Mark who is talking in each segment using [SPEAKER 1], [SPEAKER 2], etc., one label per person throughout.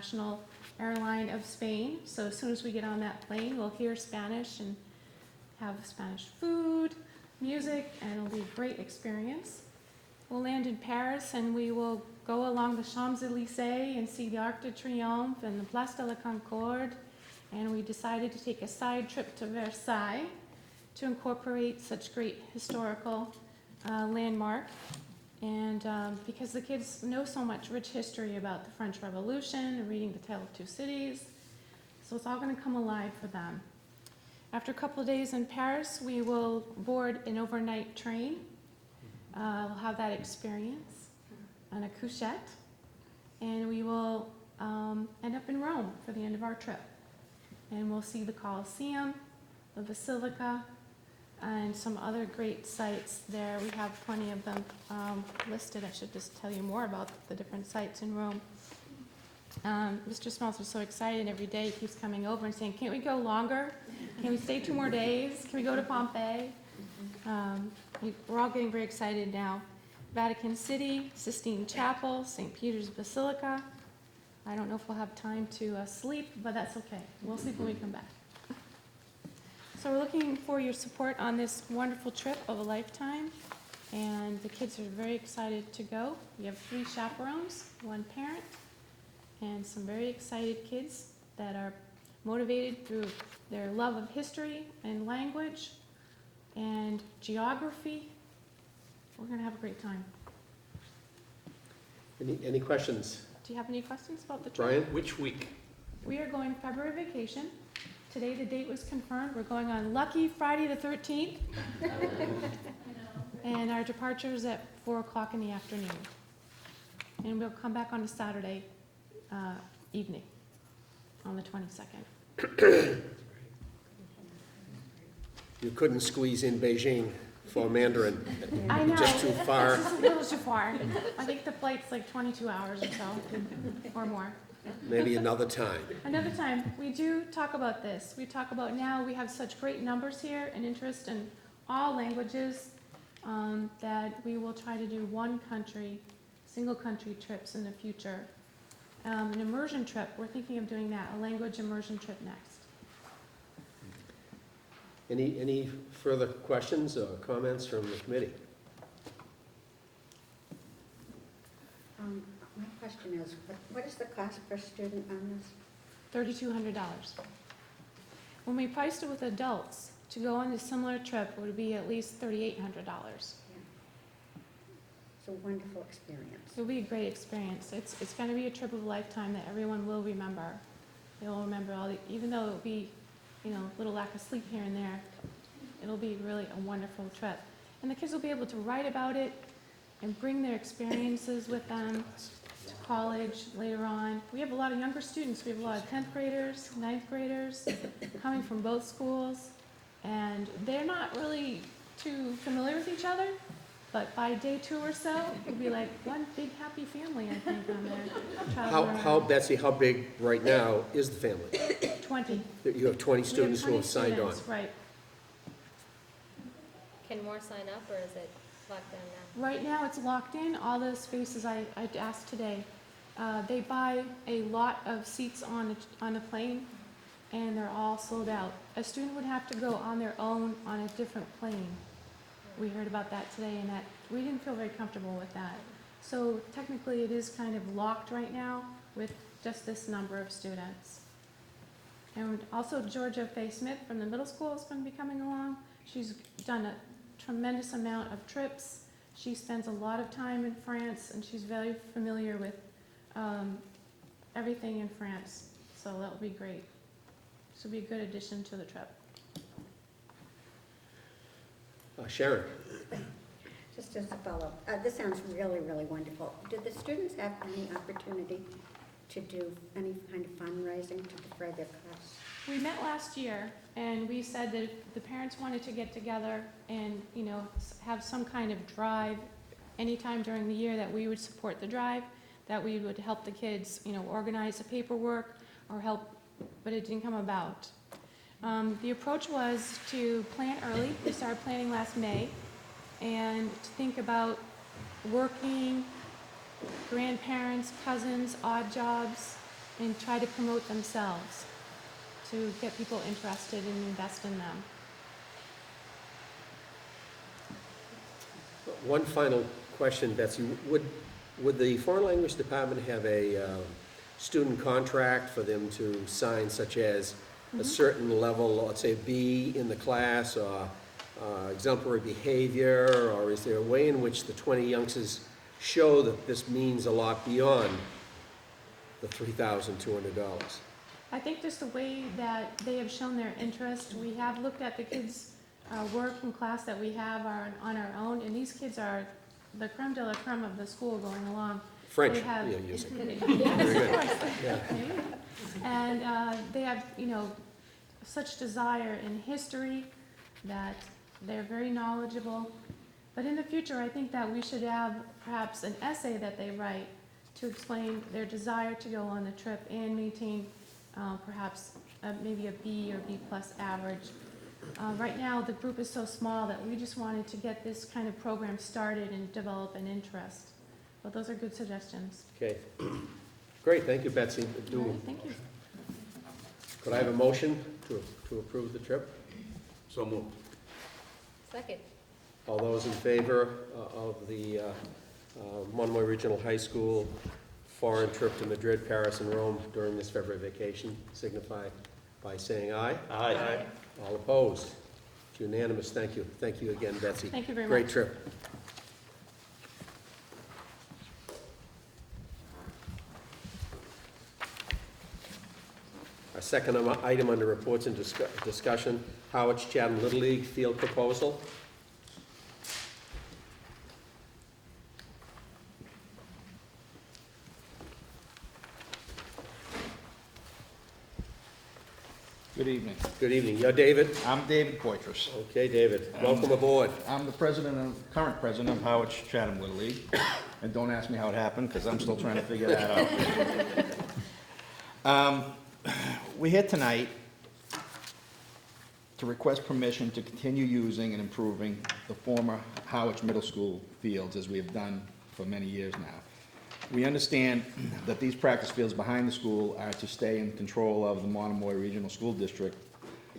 [SPEAKER 1] national airline of Spain. So as soon as we get on that plane, we'll hear Spanish and have Spanish food, music, and it'll be a great experience. We'll land in Paris and we will go along the Champs-Élysées and see the Arc de Triomphe and the Place de la Concorde. And we decided to take a side trip to Versailles to incorporate such great historical landmark. And because the kids know so much rich history about the French Revolution and reading The Tale of Two Cities, so it's all going to come alive for them. After a couple of days in Paris, we will board an overnight train. We'll have that experience on a couchette, and we will end up in Rome for the end of our trip. And we'll see the Colosseum, the Basilica, and some other great sites there. We have plenty of them listed. I should just tell you more about the different sites in Rome. Mr. Smells is so excited every day. He keeps coming over and saying, can't we go longer? Can we stay 2 more days? Can we go to Pompeii? We're all getting very excited now. Vatican City, Sistine Chapel, St. Peter's Basilica. I don't know if we'll have time to sleep, but that's okay. We'll sleep when we come back. So we're looking for your support on this wonderful trip of a lifetime, and the kids are very excited to go. We have 3 chaperones, 1 parent, and some very excited kids that are motivated through their love of history and language and geography. We're going to have a great time.
[SPEAKER 2] Any questions?
[SPEAKER 1] Do you have any questions about the trip?
[SPEAKER 2] Brian?
[SPEAKER 3] Which week?
[SPEAKER 1] We are going February vacation. Today the date was confirmed. We're going on lucky Friday the 13th. And our departure is at 4 o'clock in the afternoon. And we'll come back on a Saturday evening on the 22nd.
[SPEAKER 2] You couldn't squeeze in Beijing for Mandarin.
[SPEAKER 1] I know.
[SPEAKER 2] Just too far.
[SPEAKER 1] It's just a little too far. I think the flight's like 22 hours or so, or more.
[SPEAKER 2] Maybe another time.
[SPEAKER 1] Another time, we do talk about this. We talk about now we have such great numbers here and interest in all languages that we will try to do one country, single country trips in the future. An immersion trip, we're thinking of doing that, a language immersion trip next.
[SPEAKER 2] Any further questions or comments from the committee?
[SPEAKER 4] My question is, what is the cost per student on this?
[SPEAKER 1] $3,200. When we priced it with adults, to go on a similar trip would be at least $3,800.
[SPEAKER 4] It's a wonderful experience.
[SPEAKER 1] It'll be a great experience. It's going to be a trip of a lifetime that everyone will remember. They'll remember even though it'll be, a little lack of sleep here and there, it'll be really a wonderful trip. And the kids will be able to write about it and bring their experiences with them to college later on. We have a lot of younger students. We have a lot of 10th graders, 9th graders coming from both schools, and they're not really too familiar with each other. But by day 2 or so, it'll be like one big happy family, I think, on there.
[SPEAKER 2] Betsy, how big right now is the family?
[SPEAKER 1] 20.
[SPEAKER 2] You have 20 students who have signed on.
[SPEAKER 1] Right.
[SPEAKER 5] Can more sign up, or is it locked down now?
[SPEAKER 1] Right now, it's locked in. All the spaces I asked today, they buy a lot of seats on a plane, and they're all sold out. A student would have to go on their own on a different plane. We heard about that today, and that we didn't feel very comfortable with that. So technically, it is kind of locked right now with just this number of students. And also Georgia Faye Smith from the middle school is going to be coming along. She's done a tremendous amount of trips. She spends a lot of time in France, and she's very familiar with everything in France. So that will be great. This will be a good addition to the trip.
[SPEAKER 2] Sharon?
[SPEAKER 4] Just as a follow-up, this sounds really, really wonderful. Do the students have any opportunity to do any kind of fundraising to defray their costs?
[SPEAKER 1] We met last year, and we said that if the parents wanted to get together and, have some kind of drive anytime during the year, that we would support the drive, that we would help the kids, organize the paperwork or help, but it didn't come about. The approach was to plan early. We started planning last May, and to think about working, grandparents, cousins, odd jobs, and try to promote themselves to get people interested and invest in them.
[SPEAKER 2] One final question, Betsy. Would the foreign language department have a student contract for them to sign, such as a certain level, let's say B in the class, or exemplary behavior, or is there a way in which the 20 youngsters show that this means a lot beyond the $3,200?
[SPEAKER 1] I think just the way that they have shown their interest, we have looked at the kids' work in class that we have on our own, and these kids are the creme de la creme of the school going along.
[SPEAKER 2] French,
[SPEAKER 1] They have-
[SPEAKER 2] you're using.
[SPEAKER 1] Yes,
[SPEAKER 2] Very good.
[SPEAKER 1] of course.
[SPEAKER 2] Yeah.
[SPEAKER 1] And they have, such desire in history that they're very knowledgeable. But in the future, I think that we should have perhaps an essay that they write to explain their desire to go on the trip and maintain perhaps maybe a B or B plus average. Right now, the group is so small that we just wanted to get this kind of program started and develop an interest. But those are good suggestions.
[SPEAKER 2] Okay. Great, thank you, Betsy.
[SPEAKER 1] All right, thank you.
[SPEAKER 2] Could I have a motion to approve the trip?
[SPEAKER 3] So moved.
[SPEAKER 5] Second.
[SPEAKER 2] All those in favor of the Monomoy Regional High School foreign trip to Madrid, Paris, and Rome during this February vacation signify by saying aye.
[SPEAKER 3] Aye.
[SPEAKER 2] All opposed? It's unanimous. Thank you. Thank you again, Betsy.
[SPEAKER 1] Thank you very much.
[SPEAKER 2] Great trip. Our second item under reports and discussion, Howard's Chatham Little League field proposal.
[SPEAKER 6] Good evening.
[SPEAKER 2] Good evening. You're David?
[SPEAKER 6] I'm David Poitras.
[SPEAKER 2] Okay, David. Welcome aboard.
[SPEAKER 6] I'm the current president of Howard's Chatham Little League. And don't ask me how it happened, because I'm still trying to figure that out. We're here tonight to request permission to continue using and improving the former Howard's Middle School fields, as we have done for many years now. We understand that these practice fields behind the school are to stay in control of the Monomoy Regional School District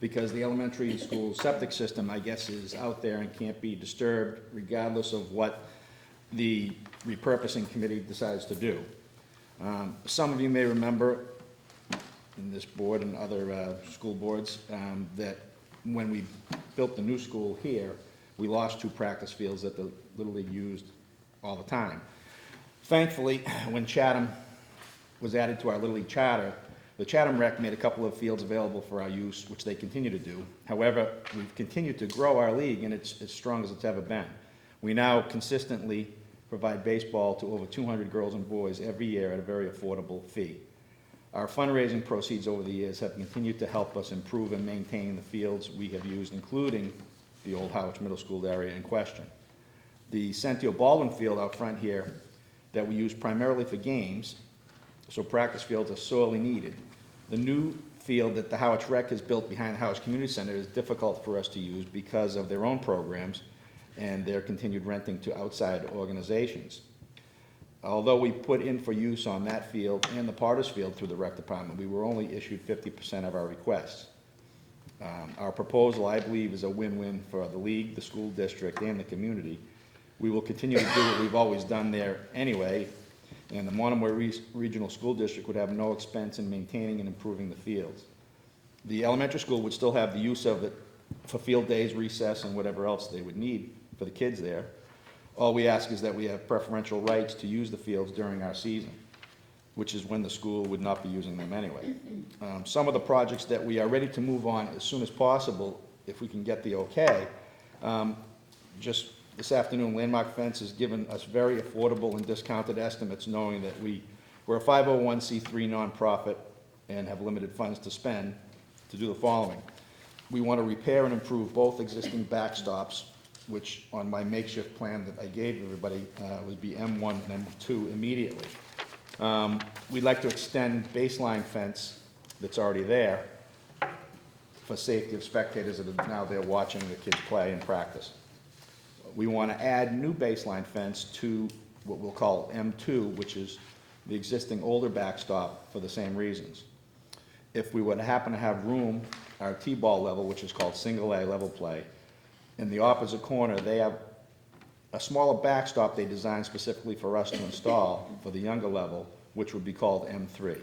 [SPEAKER 6] because the elementary school septic system, I guess, is out there and can't be disturbed regardless of what the repurposing committee decides to do. Some of you may remember in this board and other school boards that when we built the new school here, we lost 2 practice fields that the Little League used all the time. Thankfully, when Chatham was added to our Little League charter, the Chatham Rec made a couple of fields available for our use, which they continue to do. However, we've continued to grow our league, and it's as strong as it's ever been. We now consistently provide baseball to over 200 girls and boys every year at a very affordable fee. Our fundraising proceeds over the years have continued to help us improve and maintain the fields we have used, including the old Howard Middle School area in question. The Centio Baldwin field out front here that we use primarily for games, so practice fields are sorely needed. The new field that the Howard Rec has built behind the Howard Community Center is difficult for us to use because of their own programs and their continued renting to outside organizations. Although we put in for use on that field and the Potter's Field through the Rec Department, we were only issued 50% of our requests. Our proposal, I believe, is a win-win for the league, the school district, and the community. We will continue to do what we've always done there anyway, and the Monomoy Regional School District would have no expense in maintaining and improving the fields. The elementary school would still have the use of it for field days, recess, and whatever else they would need for the kids there. All we ask is that we have preferential rights to use the fields during our season, which is when the school would not be using them anyway. Some of the projects that we are ready to move on as soon as possible, if we can get the okay, just this afternoon, Landmark Fence has given us very affordable and discounted estimates, knowing that we're a 501c3 nonprofit and have limited funds to spend to do the following. We want to repair and improve both existing backstops, which on my makeshift plan that I gave everybody would be M1 and M2 immediately. We'd like to extend baseline fence that's already there for safety of spectators that are now there watching the kids play and practice. We want to add new baseline fence to what we'll call M2, which is the existing older backstop for the same reasons. If we would happen to have room, our T-ball level, which is called single A level play, in the opposite corner, they have a smaller backstop they designed specifically for us to install for the younger level, which would be called M3.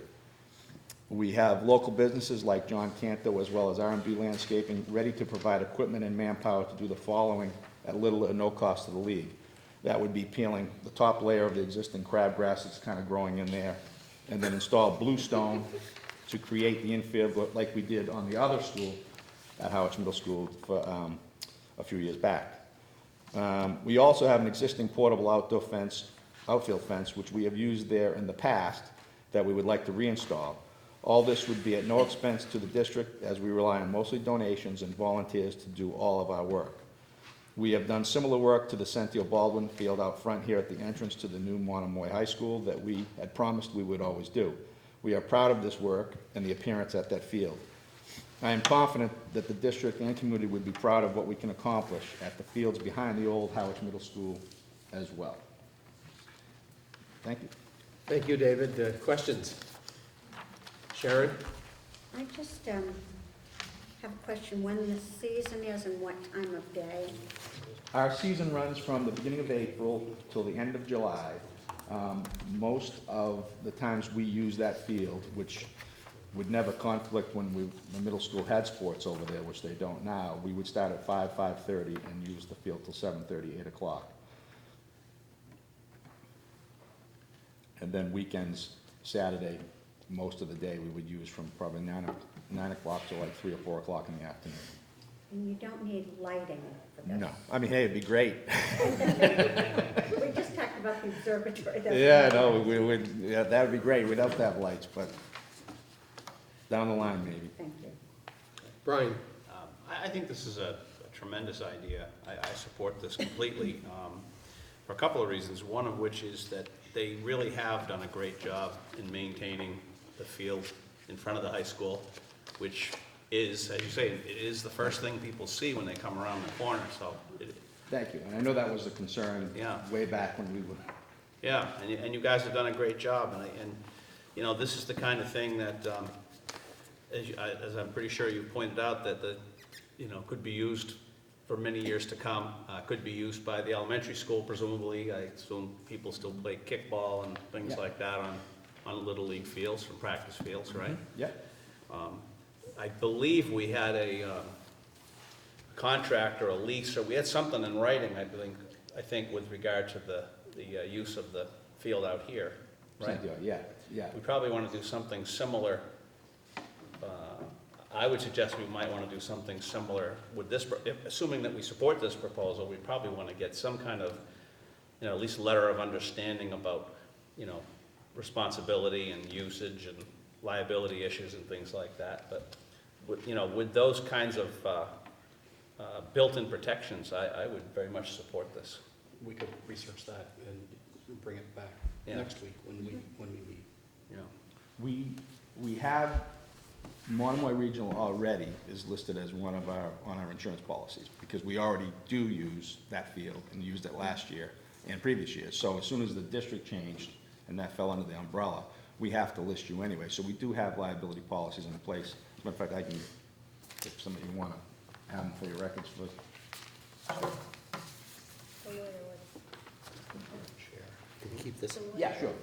[SPEAKER 6] We have local businesses like John Canto as well as R&B Landscaping ready to provide equipment and manpower to do the following at little or no cost to the league. That would be peeling the top layer of the existing crabgrass that's kind of growing in there, and then install bluestone to create the infield like we did on the other school at Howard Middle School for a few years back. We also have an existing portable outfield fence, which we have used there in the past, that we would like to reinstall. All this would be at no expense to the district, as we rely on mostly donations and volunteers to do all of our work. We have done similar work to the Cynthia Baldwin Field out front here at the entrance to the new Monomoy High School that we had promised we would always do. We are proud of this work and the appearance at that field. I am confident that the district and community would be proud of what we can accomplish at the fields behind the old Howard Middle School as well. Thank you.
[SPEAKER 2] Thank you, David. Questions? Sharon?
[SPEAKER 4] I just have a question, when the season is and what time of day?
[SPEAKER 6] Our season runs from the beginning of April till the end of July. Most of the times we use that field, which would never conflict when the middle school had sports over there, which they don't now. We would start at 5:30 and use the field till 7:30, 8 o'clock. And then weekends, Saturday, most of the day we would use from probably 9 o'clock to like 3 or 4 o'clock in the afternoon.
[SPEAKER 4] And you don't need lighting for this?
[SPEAKER 6] No, I mean, hey, it'd be great.
[SPEAKER 4] We just talked about the observatory. that's
[SPEAKER 6] Yeah,
[SPEAKER 4] not-
[SPEAKER 6] no, we would, yeah, that would be great. We'd have to have lights, but down the line, maybe.
[SPEAKER 4] Thank you.
[SPEAKER 2] Brian?
[SPEAKER 3] I think this is a tremendous idea. I support this completely for a couple of reasons, one of which is that they really have done a great job in maintaining the field in front of the high school, which is, as you say, it is the first thing people see when they come around the corner, so.
[SPEAKER 6] Thank you. And I know that was a concern
[SPEAKER 3] Yeah.
[SPEAKER 6] way back when we were.
[SPEAKER 3] Yeah, and you guys have done a great job, and you know, this is the kind of thing that, as I'm pretty sure you pointed out, that could be used for many years to come, could be used by the elementary school presumably. I assume people still play kickball and things
[SPEAKER 6] Yeah.
[SPEAKER 3] like that on Little League fields, from practice fields, right?
[SPEAKER 6] Yeah.
[SPEAKER 3] I believe we had a contract or a lease, or we had something in writing, I think with regard to the use of the field out here, right?
[SPEAKER 6] Yeah, yeah.
[SPEAKER 3] We probably want to do something similar. I would suggest we might want to do something similar with this, assuming that we support this proposal, we probably want to get some kind of, at least letter of understanding about, responsibility and usage and liability issues and things like that. But, with those kinds of built-in protections, I would very much support this.
[SPEAKER 7] We could research that and bring it back
[SPEAKER 3] Yeah.
[SPEAKER 7] next week when we meet.
[SPEAKER 6] We have Monomoy Regional already is listed as one of on our insurance policies, because we already do use that field and used it last year and previous years. So as soon as the district changed and that fell under the umbrella, we have to list you anyway. So we do have liability policies in place. As a matter of fact, I can, if somebody want to have them for your records for.
[SPEAKER 2] Can you keep this?
[SPEAKER 6] Yeah, sure.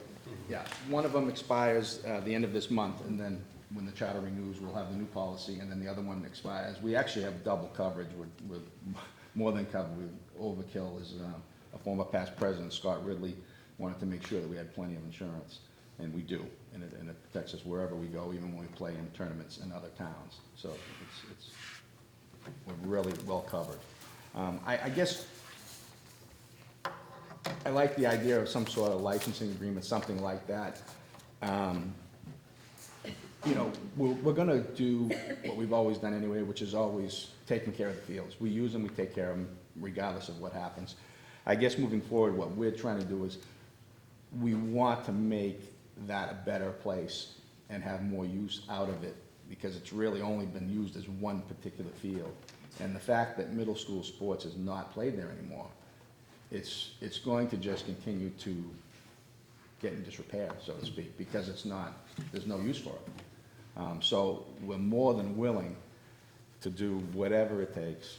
[SPEAKER 6] Yeah, one of them expires the end of this month, and then when the charter renews, we'll have the new policy, and then the other one expires. We actually have double coverage with more than coverage. Overkill is a former past president, Scott Ridley, wanted to make sure that we had plenty of insurance, and we do, and it protects us wherever we go, even when we play in tournaments in other towns. So we're really well covered. I guess I like the idea of some sort of licensing agreement, something like that. We're gonna do what we've always done anyway, which is always taking care of the fields. We use them, we take care of them, regardless of what happens. I guess moving forward, what we're trying to do is, we want to make that a better place and have more use out of it, because it's really only been used as one particular field. And the fact that middle school sports is not played there anymore, it's going to just continue to get in disrepair, so to speak, because it's not, there's no use for it. So we're more than willing to do whatever it takes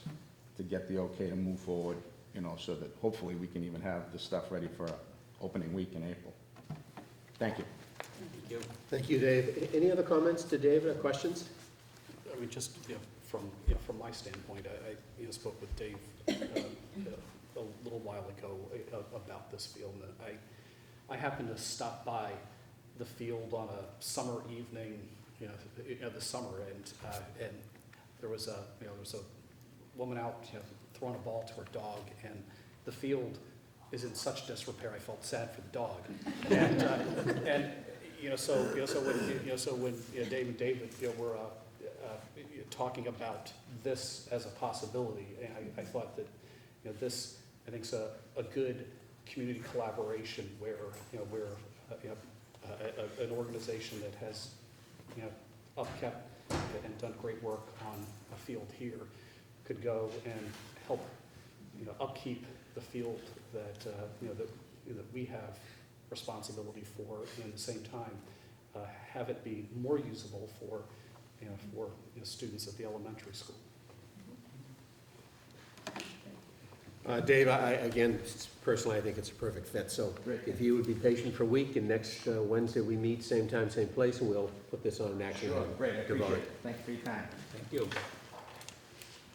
[SPEAKER 6] to get the okay to move forward, you know, so that hopefully we can even have the stuff ready for opening week in April. Thank you.
[SPEAKER 3] Thank you.
[SPEAKER 2] Thank you, Dave. Any other comments to David or questions?
[SPEAKER 7] I mean, just, from my standpoint, I spoke with Dave a little while ago about this field, and I happened to stop by the field on a summer evening, this summer, and there was a woman out, throwing a ball to her dog, and the field is in such disrepair. I felt sad for the dog, and so when Dave and David were talking about this as a possibility, and I thought that this, I think, is a good community collaboration where an organization that has upkept and done great work on a field here could go and help upkeep the field that that we have responsibility for, and at the same time have it be more usable for students at the elementary school.
[SPEAKER 2] Dave, again, personally, I think it's a perfect fit, so if you would be patient for a week, and next Wednesday we meet, same time, same place, and we'll put this on an action.
[SPEAKER 6] Sure, great, I appreciate
[SPEAKER 2] devoted.
[SPEAKER 6] it. Thank you for your time.
[SPEAKER 3] Thank you.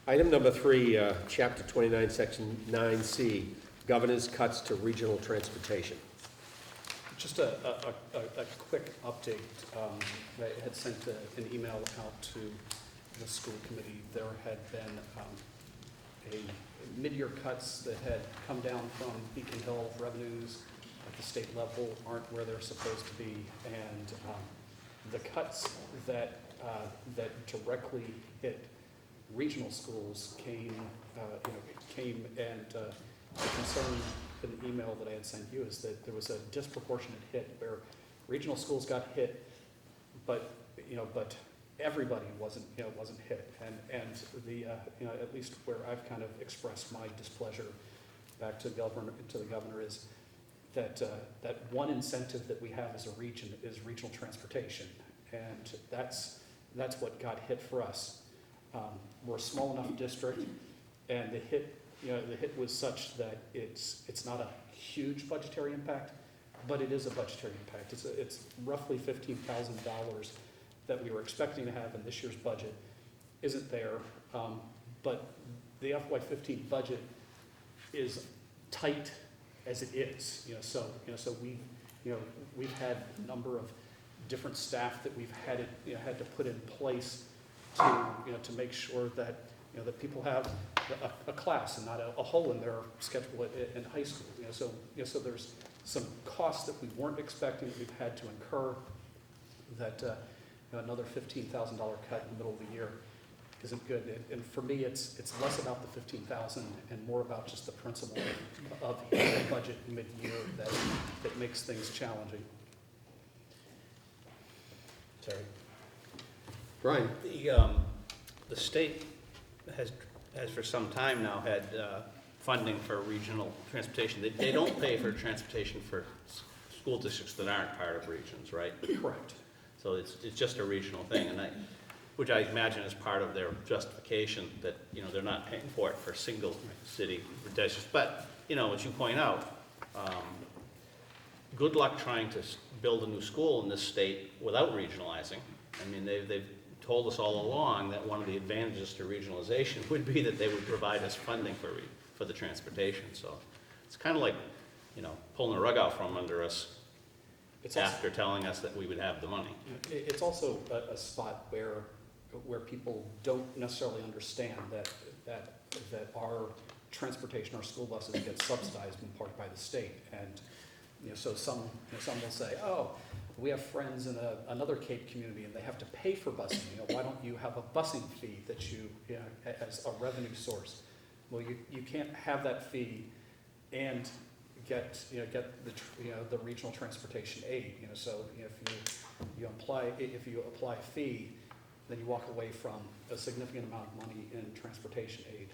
[SPEAKER 2] Item number 3, Chapter 29, Section 9C, Governor's Cuts to Regional Transportation.
[SPEAKER 7] Just a quick update. I had sent an email out to the school committee. There had been a mid-year cuts that had come down from Beacon Hill. Revenues at the state level aren't where they're supposed to be, and the cuts that directly hit regional schools came and the concern in the email that I had sent you is that there was a disproportionate hit where regional schools got hit, but everybody wasn't hit, and the at least where I've kind of expressed my displeasure back to the governor is that that one incentive that we have as a region is regional transportation, and that's what got hit for us. We're a small enough district, and the hit was such that it's not a huge budgetary impact, but it is a budgetary impact. It's roughly $15,000 that we were expecting to have in this year's budget isn't there, but the FY15 budget is tight as it is. So we've had a number of different staff that we've had to put in place to make sure that that people have a class and not a hole in their schedule in high school. So there's some costs that we weren't expecting that we've had to incur. That another $15,000 cut in the middle of the year isn't good. And for me, it's less about the $15,000 and more about just the principle of the budget mid-year that makes things challenging. Terry.
[SPEAKER 2] Brian?
[SPEAKER 3] The state has for some time now had funding for regional transportation. They don't pay for transportation for school districts that aren't part of regions, right?
[SPEAKER 7] Correct.
[SPEAKER 3] So it's just a regional thing, and which I imagine is part of their justification that they're not paying for it for single city districts. But as you point out, good luck trying to build a new school in this state without regionalizing. I mean, they've told us all along that one of the advantages to regionalization would be that they would provide us funding for the transportation. So it's kind of like, pulling the rug out from under us after telling us that we would have the money.
[SPEAKER 7] It's also a spot where people don't necessarily understand that our transportation, our school buses get subsidized in part by the state, and so some will say, oh, we have friends in another Cape community and they have to pay for busing. Why don't you have a busing fee that you as a revenue source? Well, you can't have that fee and get the regional transportation aid. So if you apply a fee, then you walk away from a significant amount of money in transportation aid.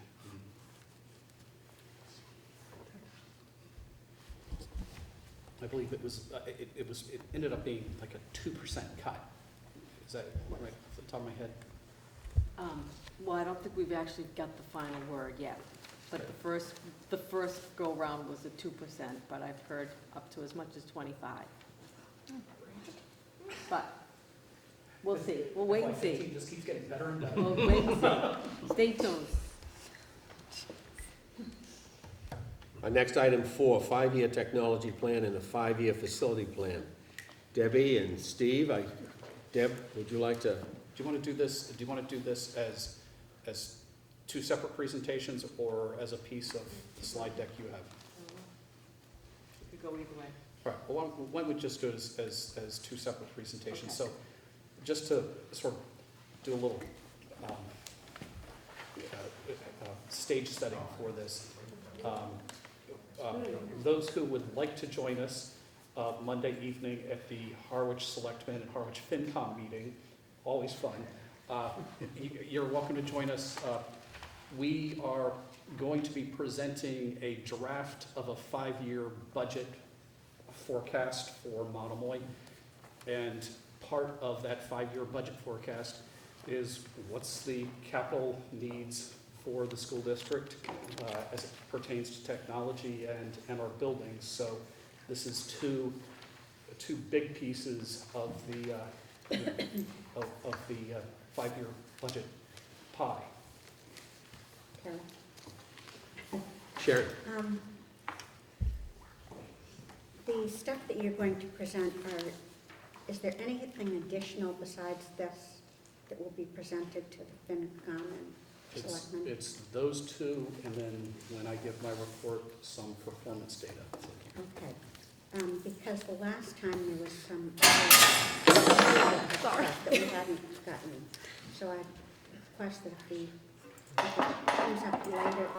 [SPEAKER 7] I believe it was, it ended up being like a 2% cut. Is that right off the top of my head?
[SPEAKER 8] Well, I don't think we've actually got the final word yet, but the first go-round was at 2%, but I've heard up to as much as 25. But we'll see, we'll wait and see.
[SPEAKER 7] just keeps getting better and better.
[SPEAKER 8] We'll wait and see. Stay tuned.
[SPEAKER 2] Our next item 4, 5-year technology plan and a 5-year facility plan. Debbie and Steve, Deb, would you like to?
[SPEAKER 7] Do you want to do this as two separate presentations or as a piece of the slide deck you have?
[SPEAKER 8] We could go either way.
[SPEAKER 7] Right, well, why don't we just do it as two separate presentations? So just to sort of do a little stage setting for this. Those who would like to join us Monday evening at the Harwich Selectmen and Harwich FinCom meeting, always fun, you're welcome to join us. We are going to be presenting a draft of a 5-year budget forecast for Monomoy. And part of that 5-year budget forecast is what's the capital needs for the school district as it pertains to technology and our buildings. So this is two big pieces of the of the 5-year budget pie.
[SPEAKER 4] Okay.
[SPEAKER 2] Sharon?
[SPEAKER 4] The stuff that you're going to present is there anything additional besides this that will be presented to the FinCom and Selectmen?
[SPEAKER 7] It's those two, and then when I give my report, some performance data.
[SPEAKER 4] Okay, because the last time there was some other stuff that we hadn't gotten, so I request that it be